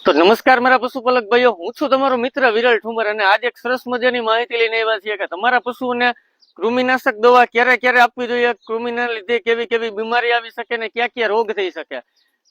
તો નમસ્કાર મારા પશુપાલક ભાઈઓ, હું છું તમારો મિત્ર વિરલ ઠુમર અને આજે એક સરસ મજાની માહિતી લઈને આવ્યા છીએ કે તમારા પશુઓને કૃમિનાશક દવા ક્યારે ક્યારે આપવી જોઈએ, કૃમિના લીધે કેવી કેવી બીમારી આવી શકે ને ક્યાં ક્યાં રોગ થઈ શકે.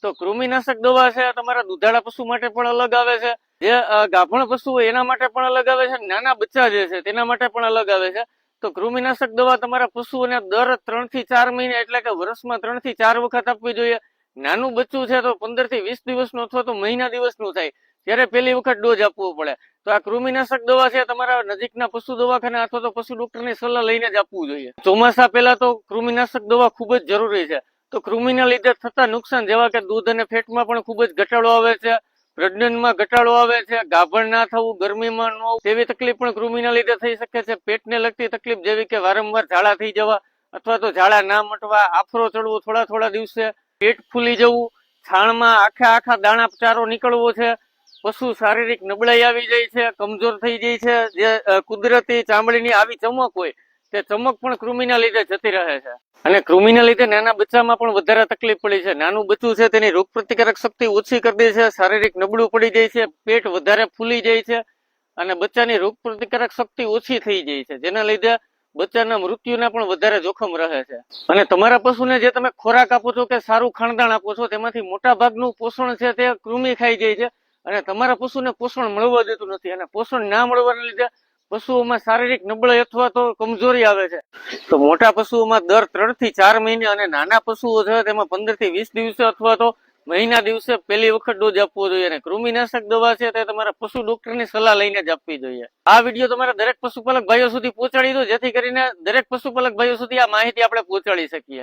તો કૃમિનાશક દવા છે તમારા દુધાળા પશુ માટે પણ અલગ આવે છે, જે ગાભણ પશુ હોય એના માટે પણ અલગ આવે છે, નાના બચ્ચા જે છે તેના માટે પણ અલગ આવે છે. તો કૃમિનાશક દવા તમારા પશુઓને દર 3 થી 4 મહિને એટલે કે વર્ષમાં 3 થી 4 વખત આપવી જોઈએ. નાનું બચ્ચું છે તો 15 થી 20 દિવસનું અથવા તો મહિના દિવસનું થાય ત્યારે પહેલી વખત ડોઝ આપવો પડે. તો આ કૃમિનાશક દવા છે તમારા નજીકના પશુ દવાખાના અથવા તો પશુ ડોક્ટરની સલાહ લઈને જ આપવું જોઈએ. ચોમાસા પહેલા તો કૃમિનાશક દવા ખૂબ જ જરૂરી છે. તો કૃમિના લીધે થતા નુકસાન જેવા કે દૂધ અને ફેટમાં પણ ખૂબ જ ઘટાડો આવે છે, પ્રજનનમાં ઘટાડો આવે છે, ગાભણ ના થવું, ગરમીમાં ન આવવું તેવી તકલીફ પણ કૃમિના લીધે થઈ શકે છે. પેટને લગતી તકલીફ જેવી કે વારંવાર ઝાડા થઈ જવા અથવા તો ઝાડા ના મટવા, આફરો ચડવો થોડા થોડા દિવસે, પેટ ફૂલી જવું, છાણમાં આખા દાણા ચારો નીકળવો છે, પશુ શારીરિક નબળાઈ આવી જાય છે, કમજોર થઈ જાય છે, જે કુદરતી ચામડીની આવી ચમક હોય તે ચમક પણ કૃમિના લીધે જતી રહે છે. અને કૃમિના લીધે નાના બચ્ચામાં પણ વધારે તકલીફ પડી છે. નાનું બચ્ચું છે તેની રોગ પ્રતિકારક શક્તિ ઓછી કરી દે છે, શારીરિક નબળું પડી જાય છે, પેટ વધારે ફૂલી જાય છે અને બચ્ચાની રોગ પ્રતિકારક શક્તિ ઓછી થઈ જાય છે, જેના લીધે બચ્ચાના મૃત્યુના પણ વધારે જોખમ રહે છે. અને તમારા પશુને જે તમે ખોરાક આપો છો કે સારું ખાણદાણ આપો છો તેમાંથી મોટા ભાગનું પોષણ છે તે કૃમિ ખાઈ જાય છે અને તમારા પશુને પોષણ મળવા દેતું નથી. અને પોષણ ના મળવાને લીધે પશુઓમાં શારીરિક નબળાઈ અથવા તો કમજોરી આવે છે. તો મોટા પશુઓમાં દર 3 થી 4 મહિને અને નાના પશુઓ છે તેમાં 15 થી 20 દિવસે અથવા તો મહિના દિવસે પહેલી વખત ડોઝ આપવો જોઈએ. અને કૃમિનાશક દવા છે તે તમારા પશુ ડોક્ટરની સલાહ લઈને જ આપવી જોઈએ. આ વિડીયો તમારા દરેક પશુપાલક ભાઈઓ સુધી પહોંચાડી દો, જેથી કરીને દરેક પશુપાલક ભાઈઓ સુધી આ માહિતી આપણે પહોંચાડી શકીએ.